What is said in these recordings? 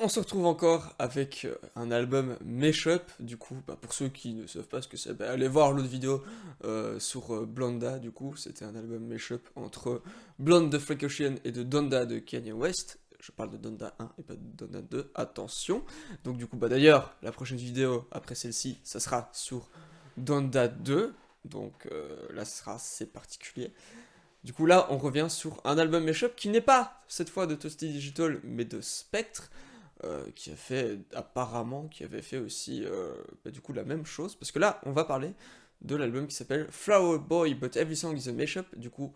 On se retrouve encore avec un album Mashup, du coup, pour ceux qui ne savent pas ce que c'est, allez voir l'autre vidéo sur Blonda, du coup, c'était un album Mashup entre Blonde de Frank Ocean et de Donda de Kanye West. Je parle de Donda 1 et pas de Donda 2, attention. Donc du coup, d'ailleurs, la prochaine vidéo, après celle-ci, ça sera sur Donda 2, donc là, ce sera assez particulier. Du coup, là, on revient sur un album Mashup qui n'est pas, cette fois, de Toasty Digital, mais de Spectre, qui a fait, apparemment, qui avait fait aussi, du coup, la même chose. Parce que là, on va parler de l'album qui s'appelle Flower Boy, But Every Song is a Mashup, du coup,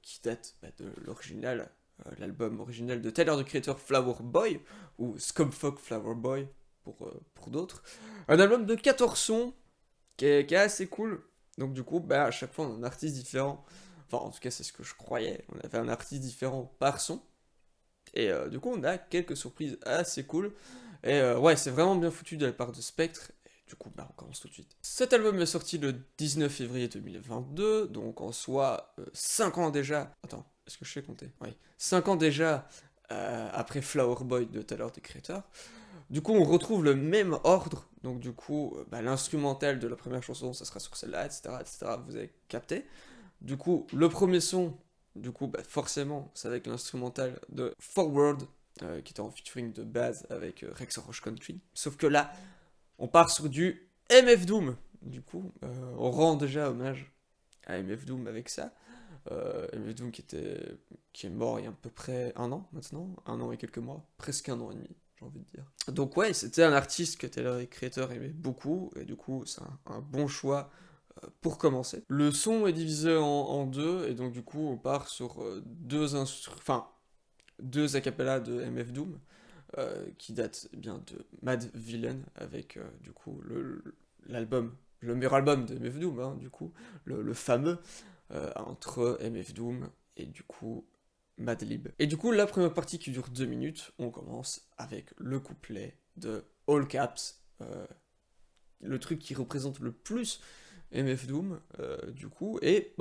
qui date de l'original, l'album original de Tyler, the Creator, Flower Boy, ou Scumfuck Flower Boy, pour d'autres. Un album de 14 sons, qui est assez cool. Donc du coup, à chaque fois, on a un artiste différent. Enfin, en tout cas, c'est ce que je croyais. On avait un artiste différent par son. Et du coup, on a quelques surprises assez cool. Et ouais, c'est vraiment bien foutu de la part de Spectre. Et du coup, on commence tout de suite. Cet album est sorti le 19 février 2022. Donc en soi, 5 ans déjà. Attends, est-ce que je sais compter? Oui. 5 ans déjà après Flower Boy de Tyler, the Creator. Du coup, on retrouve le même ordre. Donc du coup, l'instrumental de la première chanson, ça sera sur celle-là, etc., etc. Vous avez capté. Du coup, le premier son, du coup, forcément, c'est avec l'instrumental de Forward, qui était en featuring de base avec Rex Orange Country. Sauf que là, on part sur du MF Doom. Du coup, on rend déjà hommage à MF Doom avec ça. MF Doom qui est mort il y a à peu près un an maintenant, un an et quelques mois, presque un an et demi, j'ai envie de dire. Donc ouais, c'était un artiste que Tyler, Creator aimait beaucoup, et du coup, c'est un bon choix pour commencer. Le son est divisé en deux, et donc du coup on part sur deux acapellas de MF Doom, qui datent bien de Mad Villain, avec du coup l'album, le meilleur album de MF Doom, hein, du coup, le fameux, entre MF Doom et du coup Madlib. Et du coup, la première partie qui dure 2 minutes, on commence avec le couplet de All Caps, le truc qui représente le plus MF Doom, du coup, et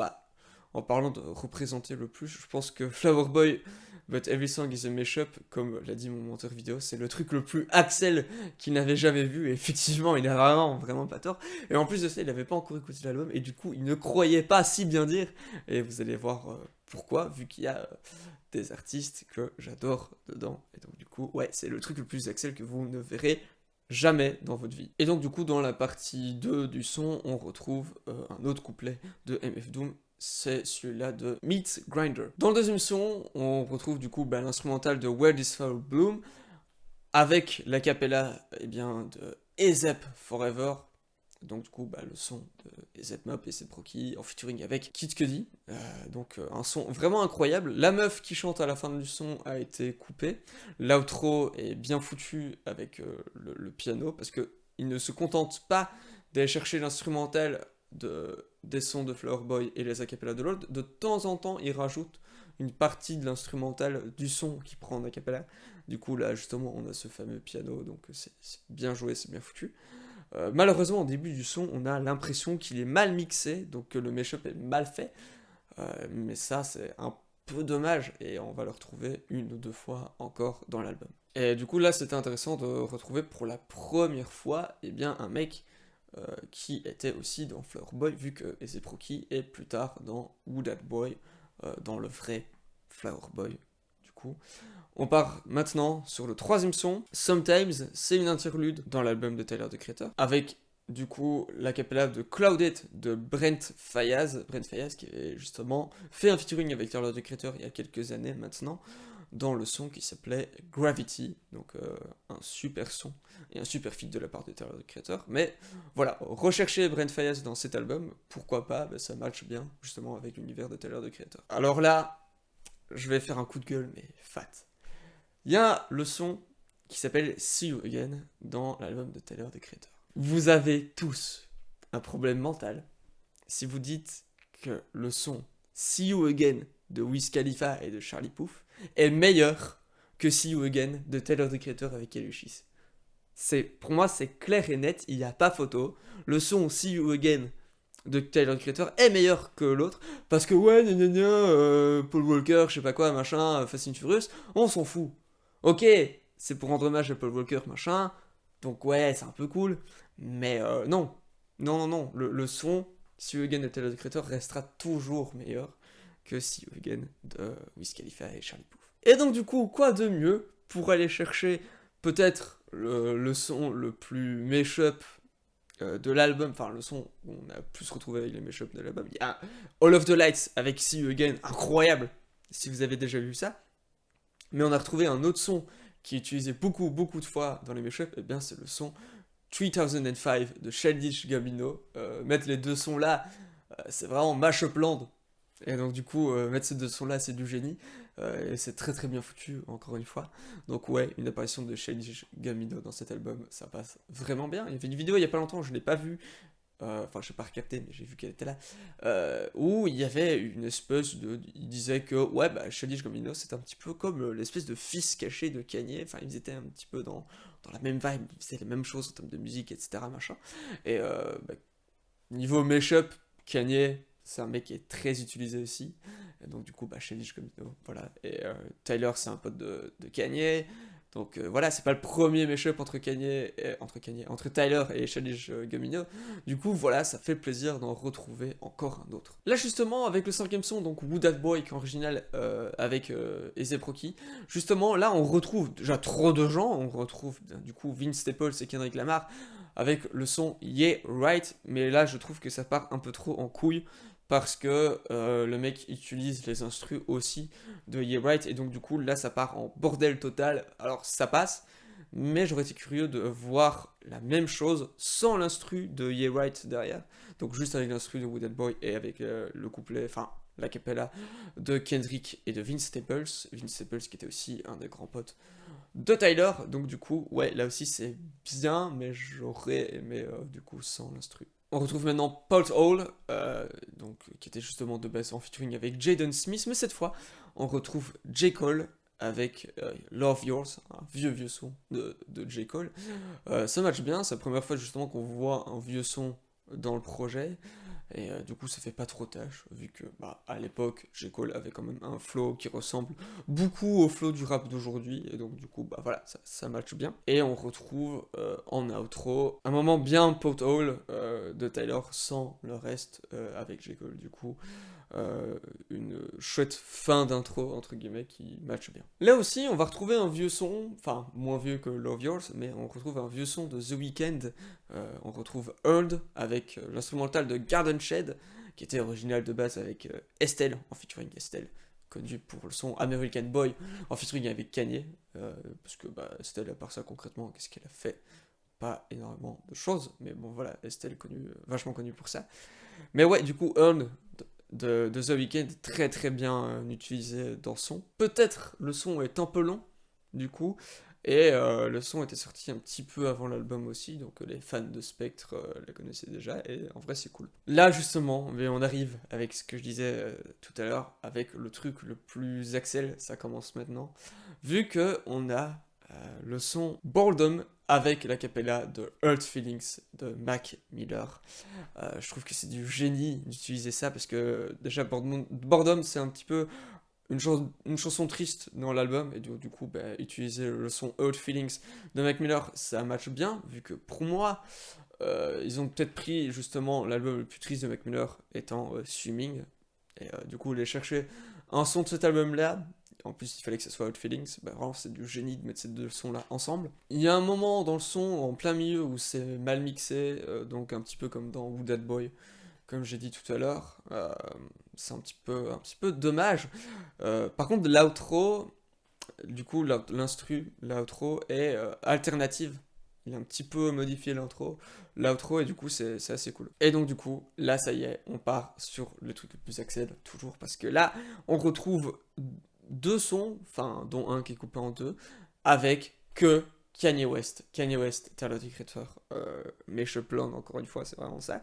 en parlant de représenter le plus, je pense que Flower Boy, But Every Song is a Mashup, comme l'a dit mon monteur vidéo, c'est le truc le plus Axel qu'il n'avait jamais vu, et effectivement, il a vraiment pas tort, et en plus de ça, il n'avait pas encore écouté l'album, et du coup, il ne croyait pas si bien dire, et vous allez voir pourquoi, vu qu'il y a des artistes que j'adore dedans, et donc du coup, ouais, c'est le truc le plus Axel que vous ne verrez jamais dans votre vie. Et donc du coup dans la partie 2 du son, on retrouve un autre couplet de MF Doom, c'est celui-là de Meat Grinder. Dans le deuxième son, on retrouve du coup l'instrumental de Where This Flower Bloom, avec l'acapella de ASAP Forever, donc du coup le son de ASAP Mob et A$AP Rocky en featuring avec Kid Cudi, donc un son vraiment incroyable. La meuf qui chante à la fin du son a été coupée, l'outro est bien foutu avec le piano, parce que il ne se contente pas d'aller chercher l'instrumental des sons de Flower Boy et les acapella de l'autre, de temps en temps il rajoute une partie de l'instrumental du son qui prend en acapella. Du coup là justement on a ce fameux piano, donc c'est bien joué, c'est bien foutu. Malheureusement, au début du son, on a l'impression qu'il est mal mixé, donc que le mashup est mal fait. Mais ça, c'est un peu dommage, et on va le retrouver une ou deux fois encore dans l'album. Et du coup, là, c'était intéressant de retrouver pour la première fois un mec qui était aussi dans Flower Boy, vu que A$AP Rocky est plus tard dans Who Dat Boy, dans le vrai Flower Boy, du coup. On part maintenant sur le troisième son. Sometimes, c'est une interlude dans l'album de Tyler, the Creator, avec du coup l'acapella de Clouded de Brent Faiyaz. Brent Faiyaz qui avait justement fait un featuring avec Tyler, the Creator il y a quelques années maintenant, dans le son qui s'appelait Gravity, donc un super son et un super feat de la part de Tyler, the Creator. Mais voilà, recherchez Brent Faiyaz dans cet album, pourquoi pas, ça match bien justement avec l'univers de Tyler, the Creator. Alors là, je vais faire un coup de gueule, mais fat. Il y a le son qui s'appelle See You Again dans l'album de Tyler, the Creator. Vous avez tous un problème mental si vous dites que le son See You Again de Wiz Khalifa et de Charlie Puth est meilleur que See You Again de Tyler, the Creator avec Elushis. Pour moi, c'est clair et net, il n'y a pas photo. Le son See You Again de Tyler, the Creator est meilleur que l'autre, parce que ouais, Paul Walker, je sais pas quoi, machin, Fast and Furious, on s'en fout. Ok, c'est pour rendre hommage à Paul Walker, machin, donc ouais, c'est un peu cool, mais non, non, le son, See You Again de Tyler, the Creator, restera toujours meilleur que See You Again de Wiz Khalifa et Charlie Puth. Et donc du coup, quoi de mieux pour aller chercher peut-être le son le plus mash-up de l'album, enfin le son où on a plus retrouvé avec les mash-up de l'album. Il y a All of the Lights avec See You Again, incroyable, si vous avez déjà vu ça. Mais on a retrouvé un autre son qui est utilisé beaucoup de fois dans les mash-up, et bien c'est le son 3005 de Childish Gambino. Mettre les deux sons là, c'est vraiment mash-up land. Et donc du coup, mettre ces deux sons là, c'est du génie. Et c'est très bien foutu, encore une fois. Donc ouais, une apparition de Childish Gambino dans cet album, ça passe vraiment bien. Il y avait une vidéo il y a pas longtemps, je l'ai pas vue. Enfin, je n'ai pas recapté, mais j'ai vu qu'elle était là. Où il y avait une espèce de... Il disait que, ouais, bah, Childish Gambino, c'est un petit peu comme l'espèce de fils caché de Kanye. Enfin, ils étaient un petit peu dans la même vibe, ils faisaient les mêmes choses en termes de musique, etc. Machin. Et bah, niveau mashup, Kanye, c'est un mec qui est très utilisé aussi. Et donc, du coup, bah, Childish Gambino, voilà. Et Tyler, c'est un pote de Kanye. Donc voilà, c'est pas le premier mashup entre Tyler et Childish Gambino. Du coup, voilà, ça fait plaisir d'en retrouver encore un autre. Là, justement, avec le cinquième son, donc Who Dat Boy, qui est original avec A$AP Rocky, justement, là, on retrouve déjà trop de gens. On retrouve, du coup, Vince Staples et Kendrick Lamar avec le son Yeah Right. Mais là, je trouve que ça part un peu trop en couille, parce que le mec utilise les instrus aussi de Yeah Right, et donc du coup là ça part en bordel total. Alors ça passe, mais j'aurais été curieux de voir la même chose sans l'instru de Yeah Right derrière, donc juste avec l'instru de Wooded Boy et avec le couplet, enfin la cappella de Kendrick et de Vince Staples qui était aussi un des grands potes de Tyler. Donc du coup, ouais, là aussi c'est bien, mais j'aurais aimé du coup sans l'instru. On retrouve maintenant Paul Hall, donc, qui était justement de base en featuring avec Jaden Smith, mais cette fois, on retrouve J. Cole avec Love Yours, un vieux son de J. Cole. Ça match bien, c'est la première fois justement qu'on voit un vieux son dans le projet, et du coup ça fait pas trop tâche, vu que bah, à l'époque, J. Cole avait quand même un flow qui ressemble beaucoup au flow du rap d'aujourd'hui, et donc du coup bah voilà, ça match bien. Et on retrouve en outro un moment bien Pot Hole de Tyler sans le reste avec J. Cole, du coup une chouette fin d'intro entre guillemets qui match bien. Là aussi on va retrouver un vieux son, enfin moins vieux que Love Yours, mais on retrouve un vieux son de The Weeknd. On retrouve Earned avec l'instrumental de Garden Shed, qui était original de base avec Estelle, en featuring Estelle, connue pour le son American Boy, en featuring avec Kanye, parce que bah, Estelle, à part ça concrètement, qu'est-ce qu'elle a fait? Pas énormément de choses, mais bon voilà, Estelle vachement connue pour ça. Mais ouais, du coup, Earned de The Weeknd, très bien utilisé dans son. Peut-être le son est un peu long, du coup, et le son était sorti un petit peu avant l'album aussi, donc les fans de Spectre la connaissaient déjà, et en vrai c'est cool. Là justement, mais on arrive avec ce que je disais tout à l'heure, avec le truc le plus Axel, ça commence maintenant, vu que on a le son Boredom avec la cappella de Hurt Feelings de Mac Miller. Je trouve que c'est du génie d'utiliser ça, parce que déjà Boredom c'est un petit peu une chanson triste dans l'album, et du coup bah, utiliser le son Hurt Feelings de Mac Miller, ça match bien, vu que pour moi ils ont peut-être pris justement l'album le plus triste de Mac Miller étant Swimming, et du coup aller chercher un son de cet album là. En plus, il fallait que ça soit Hurt Feelings. Bah, vraiment, c'est du génie de mettre ces deux sons-là ensemble. Il y a un moment dans le son, en plein milieu, où c'est mal mixé, donc un petit peu comme dans Who Dat Boy, comme j'ai dit tout à l'heure. C'est un petit peu dommage. Par contre, l'outro, du coup, l'outro est alternative. Il a un petit peu modifié l'outro, et du coup, c'est assez cool. Et donc, du coup, là, ça y est, on part sur le truc le plus Axel, toujours, parce que là, on retrouve deux sons, enfin, dont un qui est coupé en deux, avec que Kanye West, Tyler, the Creator, Mashup Land, encore une fois, c'est vraiment ça.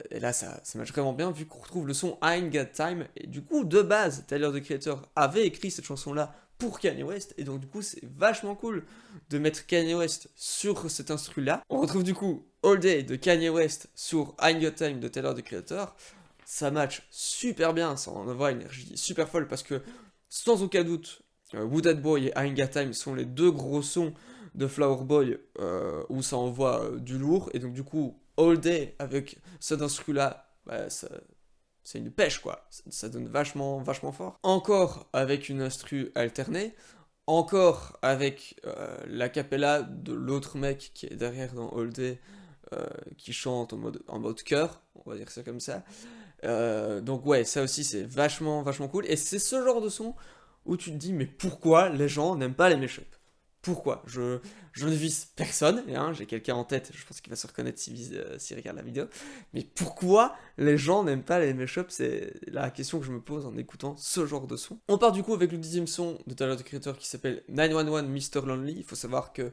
Et là, ça marche vraiment bien, vu qu'on retrouve le son I Ain't Got Time, et du coup, de base, Tyler, the Creator avait écrit cette chanson-là pour Kanye West, et donc du coup, c'est vachement cool de mettre Kanye West sur cet instru-là. On retrouve du coup All Day de Kanye West sur I Ain't Got Time de Tyler, the Creator. Ça match super bien, ça envoie une énergie super folle, parce que sans aucun doute, Wooded Boy et Ain't Got Time sont les deux gros sons de Flower Boy où ça envoie du lourd. Et donc du coup, All Day avec cet instru-là, bah, c'est une pêche quoi. Ça donne vachement fort. Encore avec une instru alternée. Encore avec la cappella de l'autre mec qui est derrière dans All Day, qui chante en mode chœur, on va dire ça comme ça. Donc ouais, ça aussi c'est vachement cool. Et c'est ce genre de son où tu te dis, mais pourquoi les gens n'aiment pas les mashups? Pourquoi? Je ne vise personne, hein, j'ai quelqu'un en tête, je pense qu'il va se reconnaître s'il regarde la vidéo. Mais pourquoi les gens n'aiment pas les mashups? C'est la question que je me pose en écoutant ce genre de son. On part du coup avec le 10e son de Tyler the Creator qui s'appelle 911 Mr. Lonely. Il faut savoir que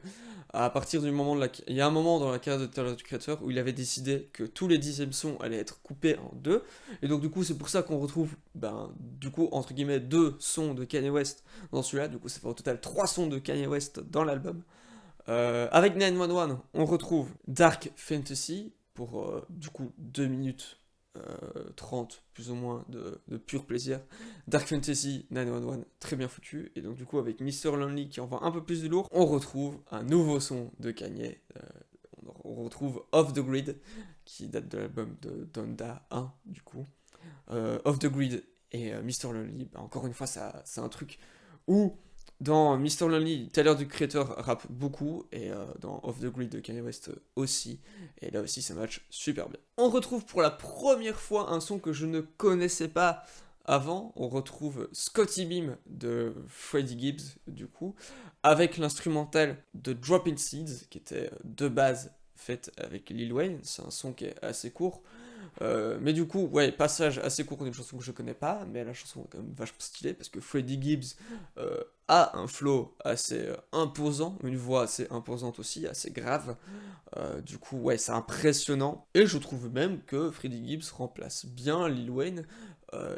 à partir du moment il y a un moment dans la carrière de Tyler the Creator où il avait décidé que tous les 10e sons allaient être coupés en deux. Et donc du coup c'est pour ça qu'on retrouve, du coup entre guillemets 2 sons de Kanye West dans celui-là. Du coup ça fait au total 3 sons de Kanye West dans l'album. Avec 911, on retrouve Dark Fantasy pour du coup 2 minutes 30 plus ou moins de pur plaisir. Dark Fantasy 911, très bien foutu. Et donc du coup avec Mr. Lonely qui envoie un peu plus de lourd, on retrouve un nouveau son de Kanye. On retrouve Off the Grid qui date de l'album de Donda 1 du coup. Off the Grid et Mr. Lonely, encore une fois c'est un truc où dans Mr. Lonely, Tyler the Creator rappe beaucoup, et dans Off the Grid de Kanye West aussi, et là aussi ça match super bien. On retrouve pour la première fois un son que je ne connaissais pas avant, on retrouve Scotty Beam de Freddie Gibbs du coup, avec l'instrumental de Dropping Seeds, qui était de base faite avec Lil Wayne, c'est un son qui est assez court. Mais du coup, ouais, passage assez court d'une chanson que je connais pas, mais la chanson est quand même vachement stylée parce que Freddie Gibbs a un flow assez imposant, une voix assez imposante aussi, assez grave. Du coup, ouais, c'est impressionnant. Et je trouve même que Freddie Gibbs remplace bien Lil Wayne.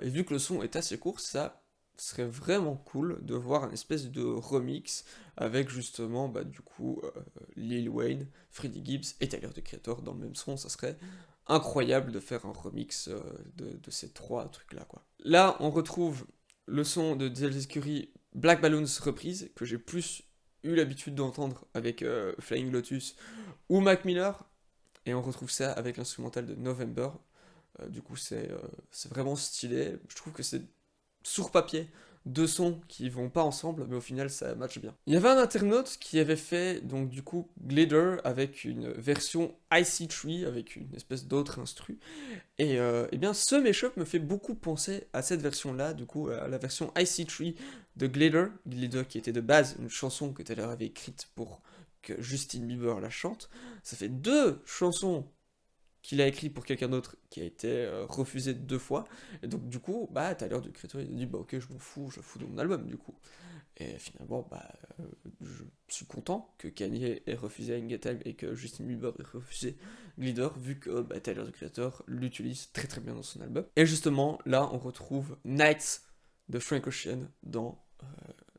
Et vu que le son est assez court, ça serait vraiment cool de voir une espèce de remix avec justement, du coup, Lil Wayne, Freddie Gibbs et Tyler the Creator dans le même son. Ça serait incroyable de faire un remix de ces 3 trucs là quoi. Là on retrouve le son de Dallas Curry Black Balloons reprise que j'ai plus eu l'habitude d'entendre avec Flying Lotus ou Mac Miller, et on retrouve ça avec l'instrumental de November. Du coup c'est vraiment stylé, je trouve que c'est sur papier 2 sons qui vont pas ensemble, mais au final ça match bien. Il y avait un internaute qui avait fait donc du coup Glitter avec une version IC3 avec une espèce d'autre instru, et bien ce mashup me fait beaucoup penser à cette version là, du coup à la version IC3 de Glitter qui était de base une chanson que Taylor avait écrite pour que Justin Bieber la chante. Ça fait 2 chansons qu'il a écrit pour quelqu'un d'autre qui a été refusé 2 fois. Et donc du coup, Tyler the Creator il a dit ok je m'en fous, je fous de mon album du coup. Et finalement, je suis content que Kanye ait refusé Ain't Got Time et que Justin Bieber ait refusé Glitter, vu que Tyler the Creator l'utilise très très bien dans son album. Et justement, là on retrouve Nights de Frank Ocean dans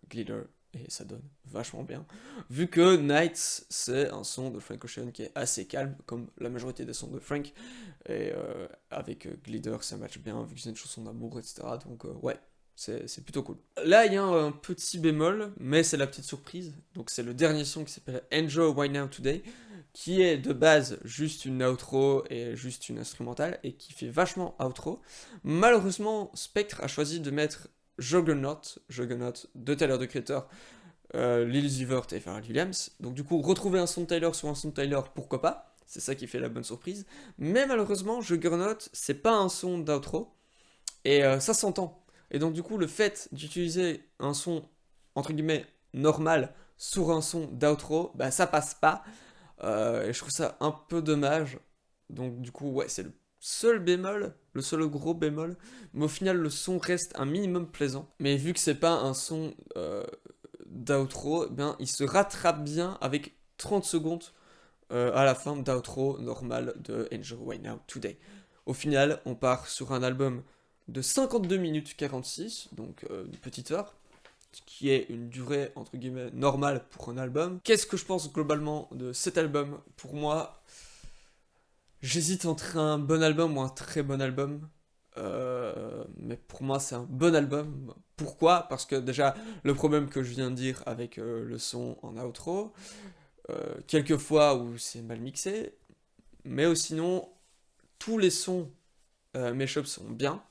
Glitter. Et ça donne vachement bien. Vu que Nights, c'est un son de Frank Ocean qui est assez calme, comme la majorité des sons de Frank. Et avec Glitter, ça match bien, vu que c'est une chanson d'amour, etc. Donc ouais, c'est plutôt cool. Là, il y a un petit bémol, mais c'est la petite surprise. Donc c'est le dernier son qui s'appelle Enjoy Why Now Today, qui est de base juste une outro et juste une instrumentale, et qui fait vachement outro. Malheureusement, Spectre a choisi de mettre Juggernaut de Tyler the Creator, Lil Uzi Vert et Pharrell Williams. Donc du coup, retrouver un son de Tyler sur un son de Tyler, pourquoi pas? C'est ça qui fait la bonne surprise. Mais malheureusement, Juggernaut, c'est pas un son d'outro, et ça s'entend. Et donc du coup, le fait d'utiliser un son, entre guillemets, normal sur un son d'outro, ça passe pas. Et je trouve ça un peu dommage. Donc du coup, ouais, c'est le seul bémol, le seul gros bémol, mais au final le son reste un minimum plaisant. Mais vu que c'est pas un son d'outro, il se rattrape bien avec 30 secondes à la fin d'outro normal de Enjoy Why Now Today. Au final, on part sur un album de 52 minutes 46, donc une petite heure, qui est une durée entre guillemets normale pour un album. Qu'est-ce que je pense globalement de cet album? Pour moi, j'hésite entre un bon album ou un très bon album. Mais pour moi, c'est un bon album. Pourquoi? Parce que déjà, le problème que je viens de dire avec le son en outro, quelques fois où c'est mal mixé, mais sinon, tous les sons Mashup sont bien,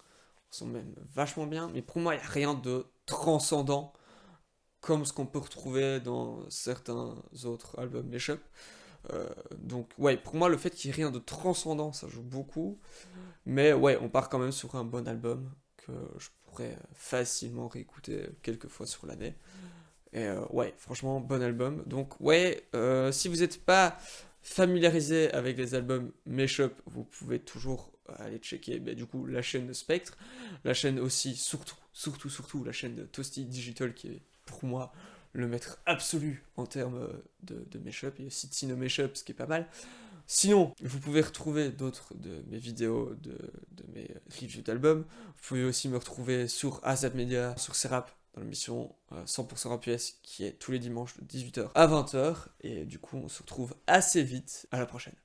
sont même vachement bien, mais pour moi, il n'y a rien de transcendant comme ce qu'on peut retrouver dans certains autres albums Mashup. Donc, ouais, pour moi, le fait qu'il n'y ait rien de transcendant, ça joue beaucoup. Mais ouais, on part quand même sur un bon album que je pourrais facilement réécouter quelques fois sur l'année. Et ouais, franchement, bon album. Donc ouais, si vous n'êtes pas familiarisé avec les albums Mashup, vous pouvez toujours aller checker du coup la chaîne de Spectre, la chaîne aussi, surtout la chaîne de Toasty Digital qui est pour moi le maître absolu en termes de Mashup, et aussi Tino Mashup, ce qui est pas mal. Sinon, vous pouvez retrouver d'autres de mes vidéos, de mes reviews d'albums. Vous pouvez aussi me retrouver sur ASAP Media, sur Serap, dans l'émission 100% Rap US, qui est tous les dimanches de 18h à 20h. Et du coup, on se retrouve assez vite. À la prochaine.